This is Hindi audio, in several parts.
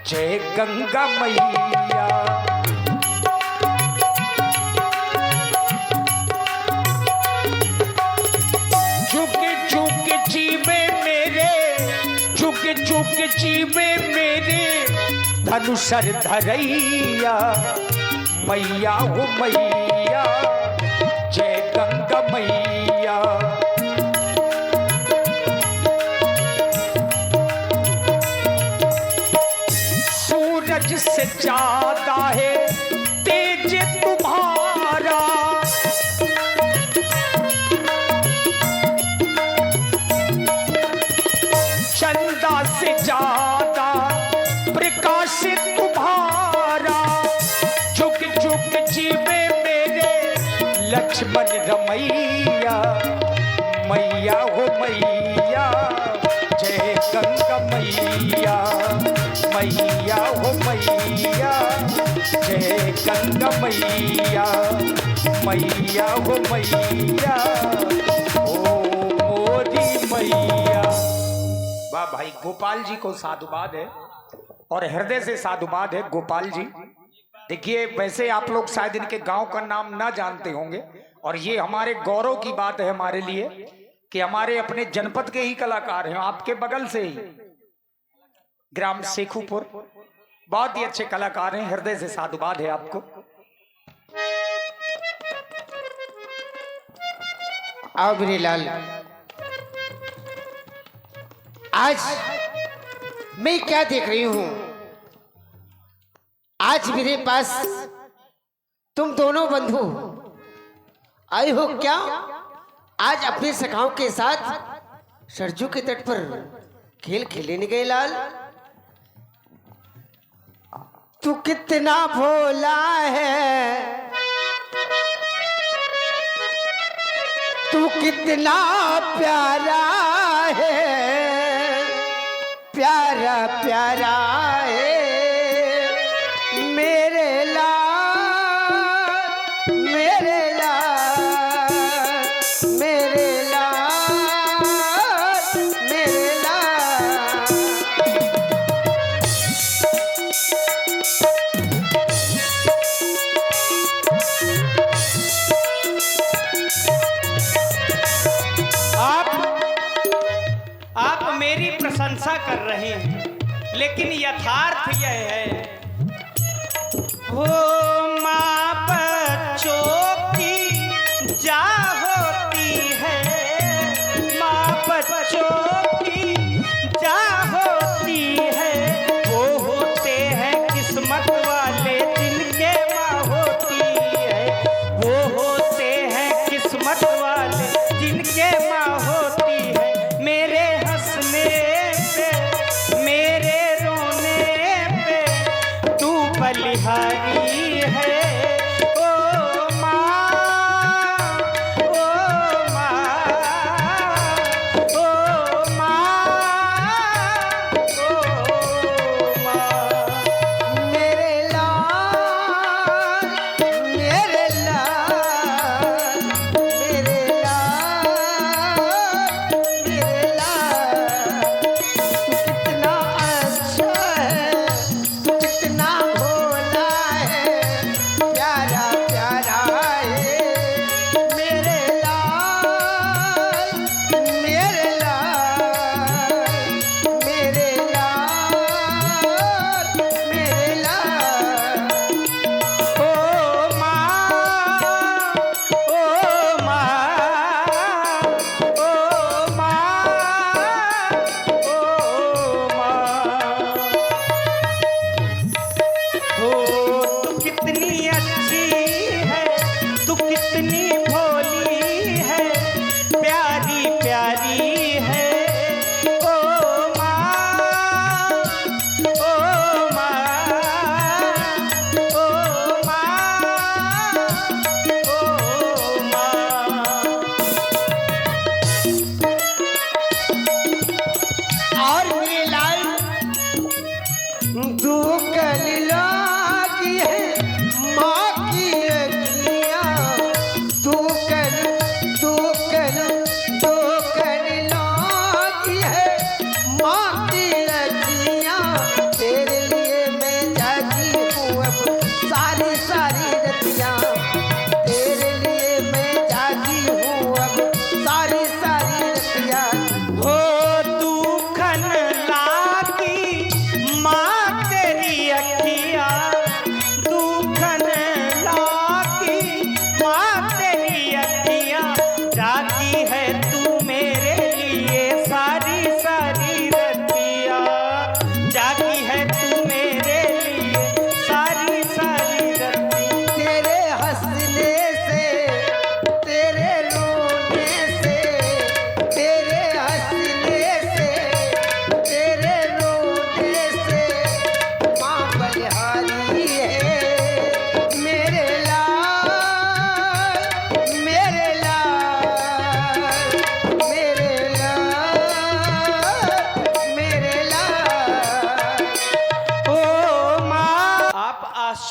जय गंगा मैया। झुक झुक जीवे मेरे, झुक झुक जीवे मेरे धनुषर धरैया। मैया हो मैया, जय गंगा मैया। सूरज से ज्यादा है तेज तुम्हारा, चंदा से ज्यादा प्रकाश तुम्हारा। झुक झुक जीवे मेरे लक्ष्मण रमैया। मैया हो मैया, जय गंगा मैया। मैया हो मैया, जय गंगा मैया। मैया हो मैया, ओ मोरी मैया। वाह भाई, गोपाल जी को साधुवाद है और हृदय से साधुवाद है गोपाल जी। देखिए, वैसे आप लोग शायद इनके गांव का नाम ना जानते होंगे और ये हमारे गौरव की बात है हमारे लिए कि हमारे अपने जनपद के ही कलाकार हैं, आपके बगल से ही ग्राम शेखुपुर। बहुत ही अच्छे कलाकार हैं, हृदय से साधुवाद है आपको। आओ मेरे लाल, आज मैं क्या देख रही हूं? आज मेरे पास तुम दोनों बंधु आए हो क्या? आज अपने सखाओं के साथ सरजू के तट पर खेल खेलने गए लाल। तू कितना भोला है, तू कितना प्यारा है, प्यारा प्यारा है मेरे लाल, मेरे लाल, मेरे लाल, मेरे लाल। आप मेरी प्रशंसा कर रहे हैं, लेकिन यथार्थ यह है, हो माँ बच्चों की जा होती है, माँ बच्चों की जा होती है। वो होते हैं किस्मत वाले जिनके माँ होती है, वो होते हैं किस्मत वाले जिनके माँ होती है। मेरे हंसने पे, मेरे रोने पे तू बलिहारी है। ओ माँ, ओ माँ, ओ माँ, ओ माँ। मेरे लाल, मेरे लाल, मेरे लाल, मेरे लाल। तू कितना अच्छा है, तू कितना भोला है, प्यारा प्यारा है मेरे लाल, मेरे लाल, मेरे लाल, मेरे लाल। ओ माँ, ओ माँ, ओ माँ, ओ माँ। हो तू कितनी अच्छी है, तू कितनी भोली है, प्यारी प्यारी है। ओ माँ, ओ माँ, ओ माँ, ओ माँ। और मेरे लाल, तू कल लागी है माँ की अखियाँ, तू कल, तू कल, तू कल लागी है माँ की अखियाँ। तेरे लिए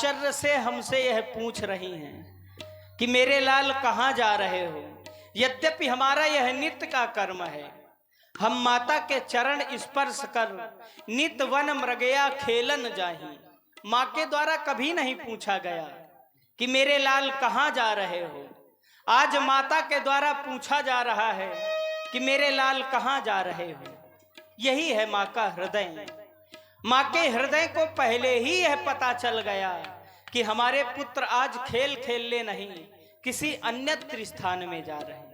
आश्चर्य से हमसे यह पूछ रही हैं कि मेरे लाल कहाँ जा रहे हो। यद्यपि हमारा यह नित्य का कर्म है, हम माता के चरण स्पर्श कर नित वन मृगया खेलन जाही। माँ के द्वारा कभी नहीं पूछा गया कि मेरे लाल कहाँ जा रहे हो। आज माता के द्वारा पूछा जा रहा है कि मेरे लाल कहाँ जा रहे हो। यही है माँ का हृदय। माँ के हृदय को पहले ही यह पता चल गया कि हमारे पुत्र आज खेल खेलने नहीं, किसी अन्यत्र स्थान में जा रहे हैं।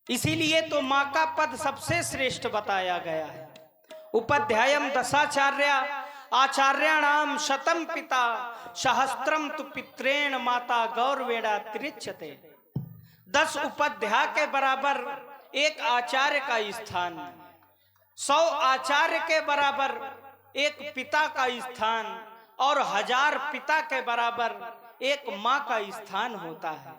इसीलिए तो माँ का पद सबसे श्रेष्ठ बताया गया है। उपाध्यायम दशाचार्य आचार्याणाम शतम पिता सहस्त्रम तु पित्रेण माता गौरवेणा त्रिच्यते। 10 उपाध्याय के बराबर एक आचार्य का स्थान, 100 आचार्य के बराबर एक पिता का स्थान और 1000 पिता के बराबर एक माँ का स्थान होता है।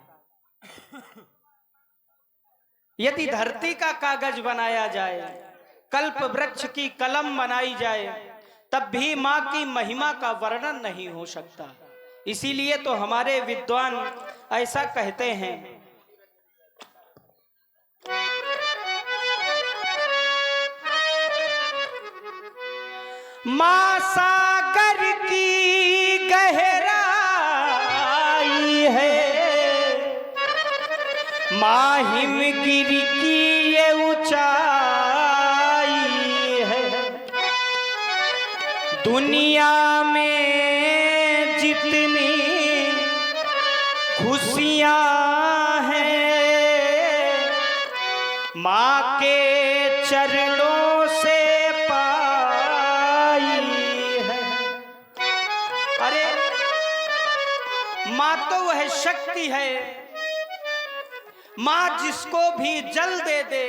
यदि धरती का कागज बनाया जाए, कल्प वृक्ष की कलम बनाई जाए, तब भी माँ की महिमा का वर्णन नहीं हो सकता। इसीलिए तो हमारे विद्वान ऐसा कहते हैं, माँ सागर की गहराई है, माँ हिमगिरी की ये ऊंचाई है। दुनिया में जितनी खुशियाँ हैं, माँ के चरणों से पाई है। अरे माँ तो वह शक्ति है, माँ जिसको भी जल दे दे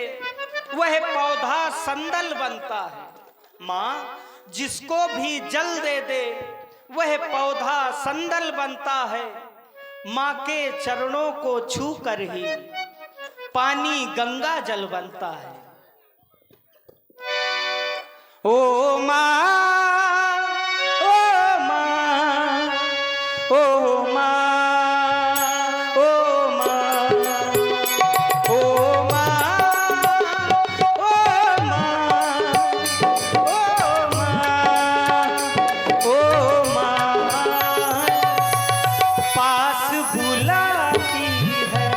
वह पौधा संदल बनता है। माँ जिसको भी जल दे दे वह पौधा संदल बनता है। माँ के चरणों को छू कर ही पानी गंगा जल बनता है। ओ माँ, ओ माँ, ओ माँ, ओ माँ, ओ माँ, ओ माँ, ओ माँ, पास बुलाती है,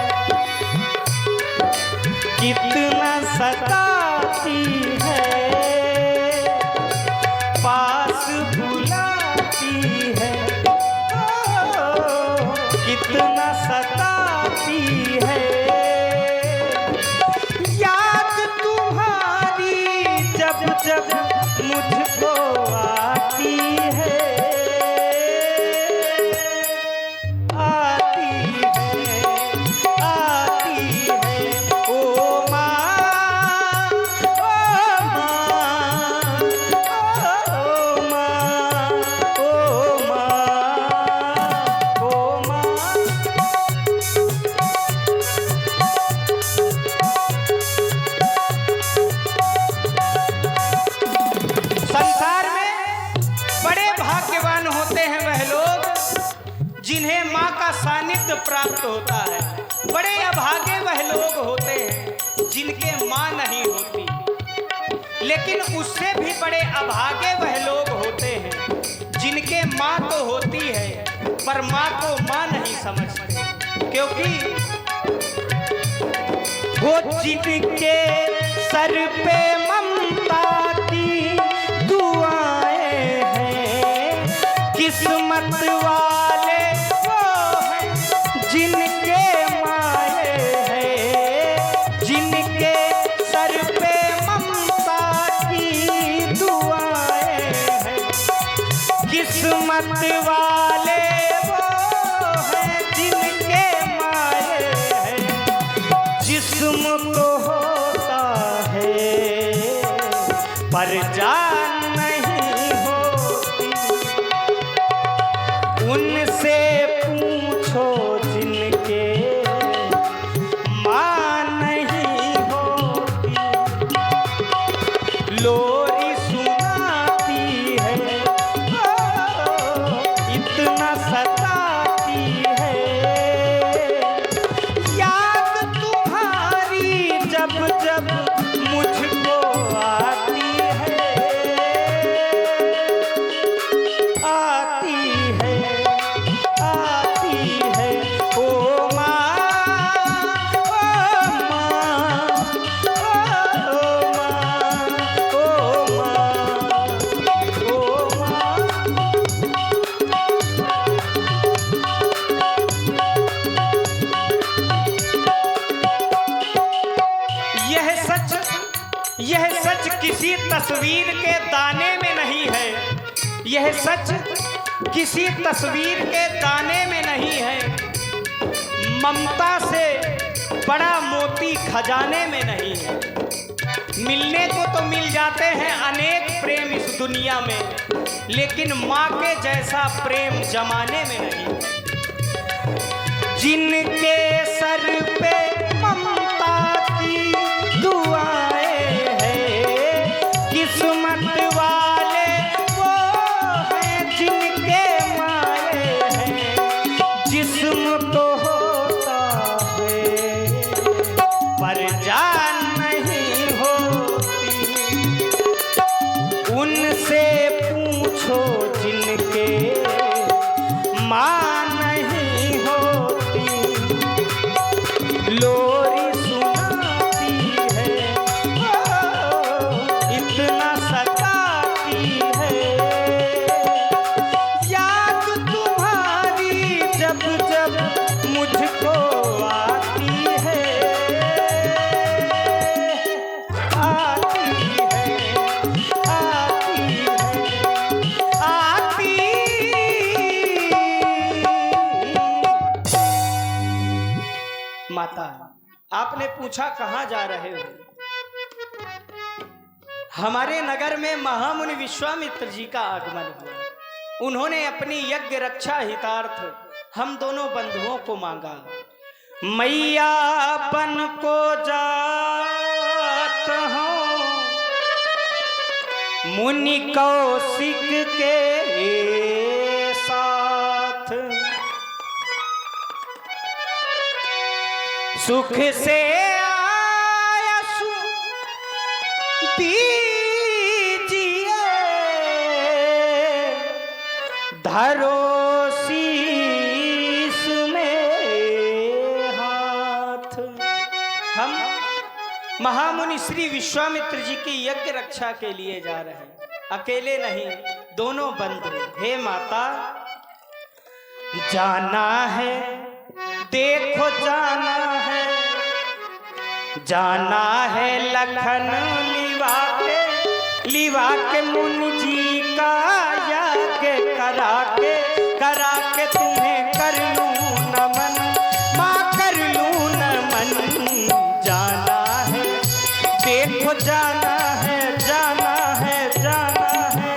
कितना सताती है, पास बुलाती है, कितना सताती है। याद तुम्हारी जब जब मुझको आती है, आती है, आती है। ओ माँ, ओ माँ, ओ माँ, ओ माँ, ओ माँ। संसार में बड़े भाग्यवान होते हैं वह लोग जिन्हें माँ का सानिध्य प्राप्त होता है। बड़े अभागे वह लोग होते हैं जिनके माँ नहीं होती। लेकिन उससे भी बड़े अभागे वह लोग होते हैं जिनके माँ तो होती है पर माँ को माँ नहीं समझते। क्योंकि वो जिनके सर पे ममता की दुआएं हैं, किस्मत वाले वो हैं जिनके माए हैं, जिनके सर पे ममता की दुआएं हैं। किस्मत वाले वो हैं जिनके माए हैं। जिस्म तो होता है पर जान नहीं होती, उनसे पूछो जिनके माँ नहीं होती। लोरी सुनाती है, यह सच किसी तस्वीर के दाने में नहीं है, ममता से बड़ा मोती खजाने में नहीं है। मिलने को तो मिल जाते हैं अनेक प्रेम इस दुनिया में, लेकिन माँ के जैसा प्रेम जमाने में नहीं। जिनके सर पे ममता की दुआएं हैं, किस्मत वाले वो हैं जिनके माए हैं। जिस्म तो होता है पर जान नहीं होती, उनसे पूछो जिनके माँ नहीं होती। लोरी सुनाती है इतना सताती है, याद तुम्हारी जब जब मुझको आती है, आती है, आती है, आती। माता, आपने पूछा कहाँ जा रहे हो? हमारे नगर में महामुनि विश्वामित्र जी का आगमन हुआ। उन्होंने अपनी यज्ञ रक्षा हितार्थ हम दोनों बंधुओं को मांगा। मैया बन को जात हूँ मुनि कौशिक के साथ, सुख से आयसु दीजिए, धरो शीश में हाथ। हम महामुनि श्री विश्वामित्र जी की यज्ञ रक्षा के लिए जा रहे हैं, अकेले नहीं, दोनों बंधु। हे माता, जाना है, देखो जाना है, जाना है लखन लिवा के मुनि जी का यज्ञ करा के तुम्हें कर लूं नमन, माँ कर लूं नमन। जाना है, देखो जाना है, जाना है, जाना है,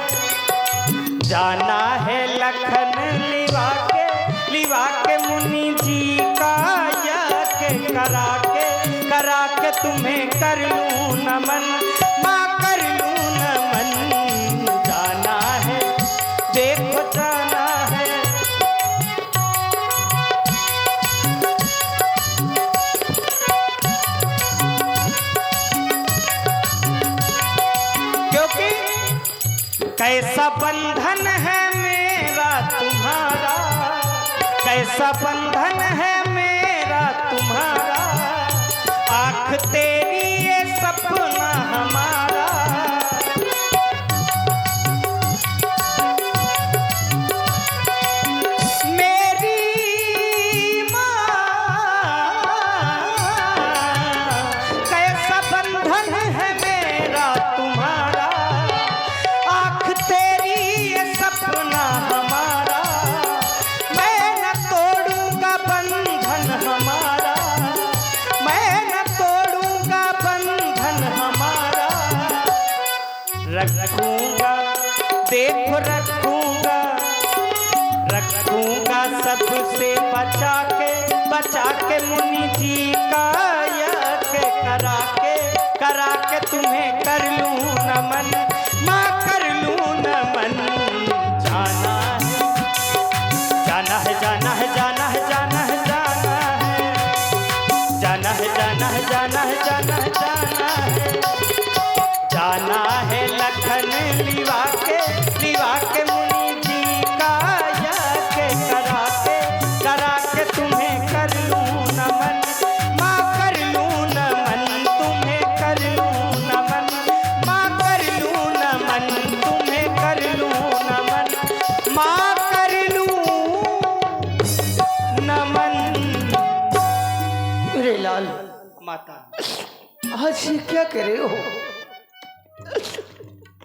जाना है लखन लिवा के मुनि जी का यज्ञ करा के तुम्हें कर लूं नमन, माँ कर लूं नमन। जाना है, देखो जाना है। क्योंकि कैसा बंधन है मेरा तुम्हारा, कैसा बंधन है मेरा तुम्हारा, आँख तेरी ये सपना हमारा। मेरी माँ, कैसा बंधन है मेरा तुम्हारा, आँख तेरी ये सपना हमारा। मैं न तोड़ूंगा बंधन हमारा, मैं न तोड़ूंगा बंधन हमारा। रखूंगा, देखो रखूंगा, रखूंगा सबसे बचा के मुनि जी का यज्ञ करा के तुम्हें कर लूं नमन, माँ कर लूं नमन। जाना है, जाना है, जाना है, जाना है, जाना है, जाना है, जाना है, जाना है, जाना है, जाना है, जाना है लखन लिवा के मुनि जी का यज्ञ करा के तुम्हें कर लूं नमन, माँ कर लूं नमन, तुम्हें कर लूं नमन, माँ कर लूं नमन, तुम्हें कर लूं नमन, माँ कर लूं नमन। मेरे लाल, माता, आज ये क्या करे हो?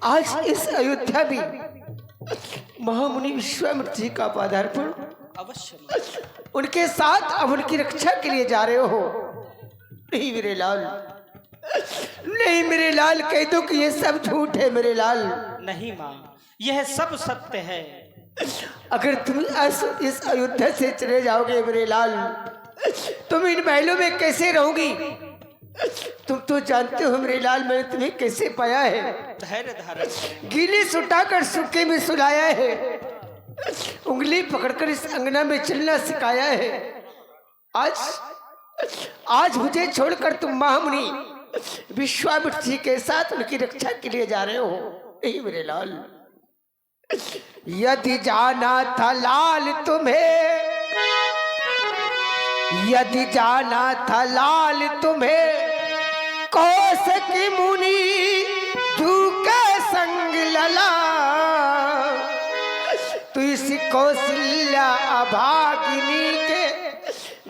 आज इस अयोध्या में महामुनि विश्वामित्र जी का पादार्पण। अवश्य माँ। उनके साथ अब उनकी रक्षा के लिए जा रहे हो। नहीं मेरे लाल, नहीं मेरे लाल, कह दो कि ये सब झूठ है मेरे लाल। नहीं माँ, यह सब सत्य है। अगर तुम इस अयोध्या से चले जाओगे मेरे लाल, तुम इन महलों में कैसे रहोगी? तुम तो जानते हो मेरे लाल, मैंने तुम्हें कैसे पाया है। धैर्य धारण। गीली सुटाकर सूखे में सुलाया है, उंगली पकड़कर इस अंगना में चलना सिखाया है। आज मुझे छोड़कर तुम महामुनि विश्वामित्र जी के साथ उनकी रक्षा के लिए जा रहे हो। नहीं मेरे लाल, यदि जाना था लाल तुम्हें, यदि जाना था लाल तुम्हें, कौशिकी मुनि झुके संग लला, तो इस कौशल्या अभागिनी के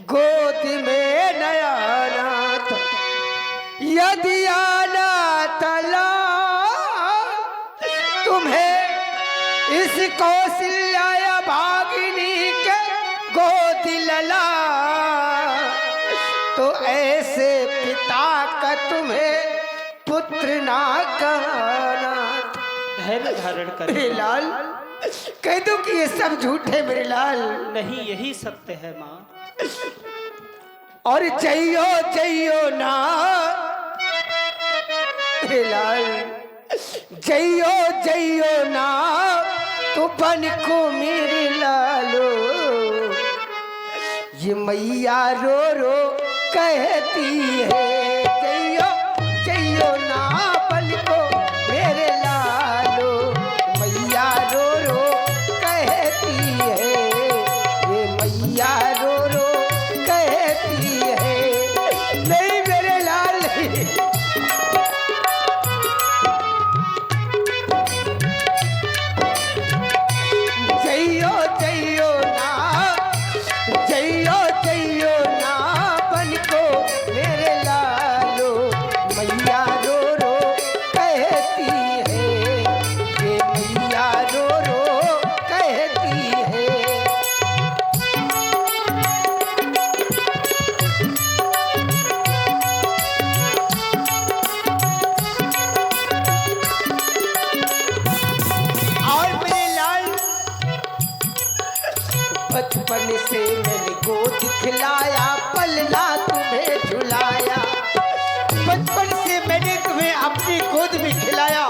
गोद में नया नाथ। यदि आना था लाल तुम्हें, इस कौशल्या अभागिनी के गोद लला, तो ऐसे पिता का तुम्हें पुत्र ना कहना। धैर्य धारण कर मेरे लाल, कह दो कि ये सब झूठ है मेरे लाल। नहीं, यही सत्य है माँ। और जइयो जइयो ना मेरे लाल, जइयो जइयो ना तो बन को मेरे लालो, ये मैया रो रो कहती है। जइयो जइयो ना बन को मेरे लालो, मैया रो रो कहती है, ये मैया रो रो कहती है। नहीं मेरे लाल, जइयो जइयो ना, जइयो जइयो ना बन को मेरे लालो, मैया रो रो कहती है, ये मैया रो रो कहती है। और मेरे लाल, बचपन से मैंने गोद खिलाया, पलना तुम्हें झुलाया। बचपन से मैंने तुम्हें अपनी गोद में खिलाया,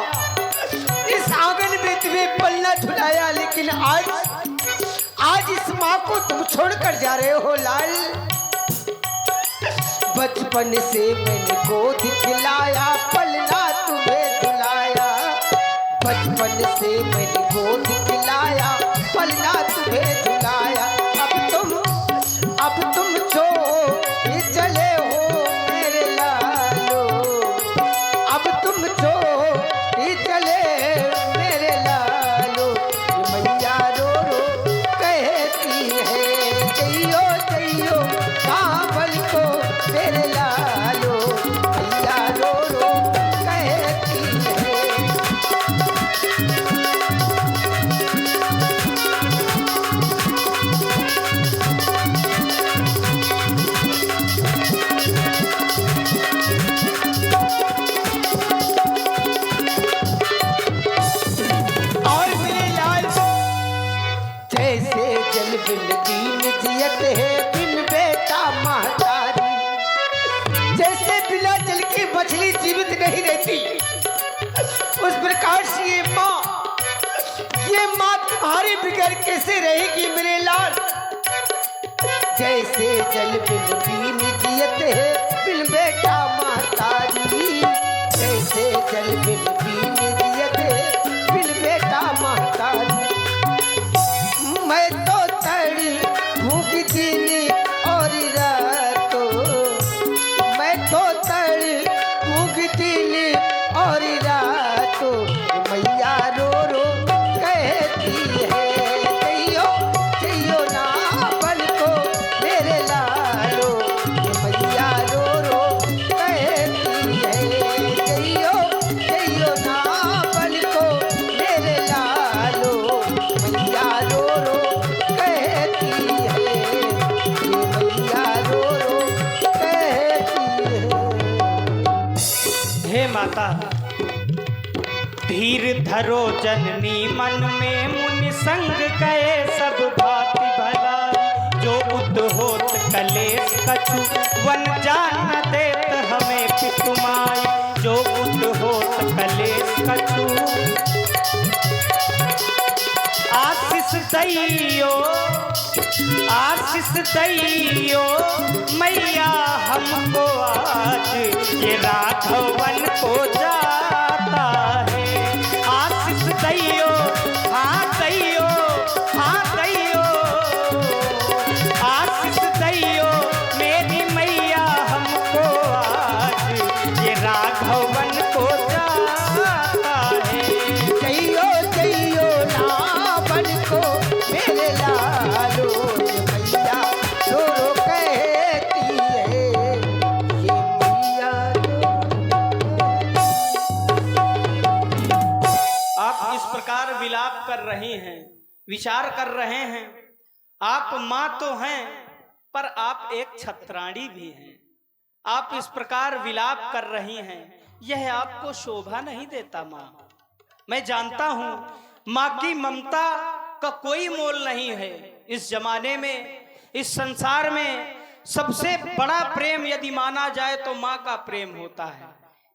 इस आंगन में तुम्हें पलना झुलाया, लेकिन आज इस माँ को तुम छोड़कर जा रहे हो लाल। बचपन से मैंने गोद खिलाया, पलना तुम्हें झुलाया। बचपन से मैंने गोद खिलाया, पलना तुम्हें झुलाया। अब तुम छोड़ चले हो मेरे लालो, अब तुम छोड़ चले मेरे लालो, ये मैया रो रो कहती है। जइयो जइयो काबल को मेरे लालो, मैया रो रो कहती है। और मेरे लाल, जैसे जल बिन दीन जियत है बिन बेटा महतारी, जैसे बिना जल की मछली जीवित नहीं रहती, उस प्रकार से ये माँ तुम्हारे बिगड़ कैसे रहेगी मेरे लाल। जैसे जल बिन दीन जियत है बिन बेटा महतारी, जैसे जल बिन दीन जियत है बिन बेटा महतारी। मैं तो तड़ी भूख दिन और रातों, मैं तो तड़ी भूख दिन और रातों, मैया रो रो कहती है। जइयो जइयो ना बन को मेरे लालो, मैया रो रो कहती है। जइयो जइयो ना कहता है, धीर धरो जननी मन में मुनि संग गए सब भांति भलाई, जो बुद्ध होत कलेश कछु वन जान न देत हमें पितुमाई, जो बुद्ध होत कलेश कछु आशीष दैयो, आशीष दैयो मैया हमको आज, ये राघवन को जाता है, आशीष दैयो, हाँ दैयो, हाँ दैयो, आशीष दैयो मेरी मैया हमको आज, ये राघवन को जाता है। जइयो जइयो रावण को मेरे लालो, मैया रो रो कहती है ये मैया आप इस प्रकार विलाप कर रही हैं, विचार कर रहे हैं। आप माँ तो हैं पर आप एक छत्राणी भी हैं। आप इस प्रकार विलाप कर रही हैं, यह आपको शोभा नहीं देता माँ। मैं जानता हूं माँ की ममता का कोई मोल नहीं है। इस जमाने में, इस संसार में सबसे बड़ा प्रेम यदि माना जाए तो माँ का प्रेम होता है।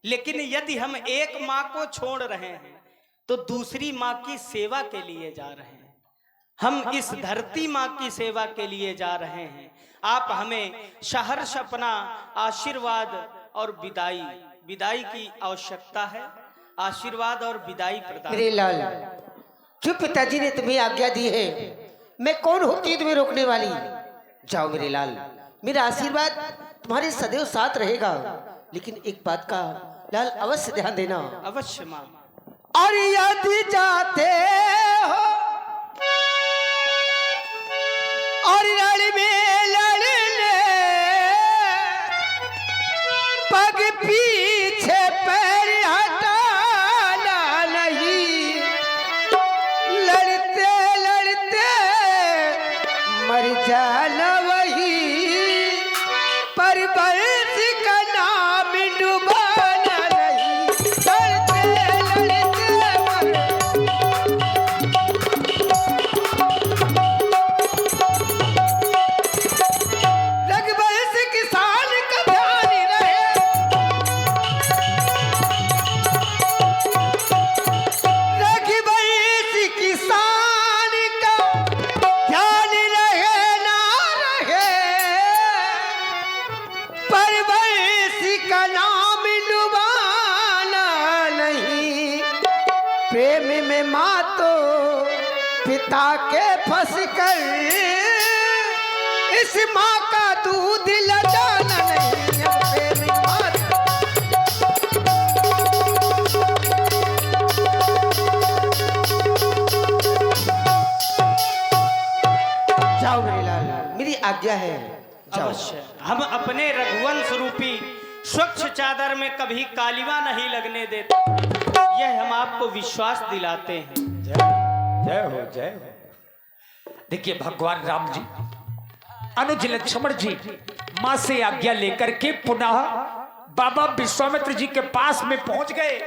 लेकिन यदि हम एक माँ को छोड़ रहे हैं तो दूसरी माँ की सेवा के लिए जा रहे हैं। हम इस धरती माँ की सेवा के लिए जा रहे हैं। आप हमें सहर्ष अपना आशीर्वाद और विदाई की आवश्यकता है। आशीर्वाद और विदाई प्रदान। मेरे लाल, जो पिताजी ने तुम्हें आज्ञा दी है, मैं कौन होती हूँ तुम्हें रोकने वाली? जाओ मेरे लाल, मेरा आशीर्वाद तुम्हारे सदैव साथ रहेगा। लेकिन एक बात का लाल अवश्य ध्यान देना। अवश्य माँ। और यदि जाते हो और लड़ में लड़ने, पग पीछे पैर हटाना नहीं, लड़ते लड़ते मर जाना वही, पर बंस का नाम डुबाना नहीं, लड़ते लड़ते मर। रघुवंश किसान का ध्यान रहे, रघुवंश किसान का ध्यान रहे ना रहे, पर वंश का नाम डुबाना नहीं। प्रेम में माँ तो पिता के फंस कर, इस माँ का दूध लजाना नहीं। प्रेम में माँ जाओ मेरे लाल, मेरी आज्ञा है, जाओ। अवश्य। हम अपने रघुवंश रूपी स्वच्छ चादर में कभी कालिमा नहीं लगने देते, यह हम आपको विश्वास दिलाते हैं। जय हो जय हो। देखिए भगवान राम जी अनुज लक्ष्मण जी मां से आज्ञा लेकर के पुनः बाबा विश्वामित्र जी के पास में पहुंच गए।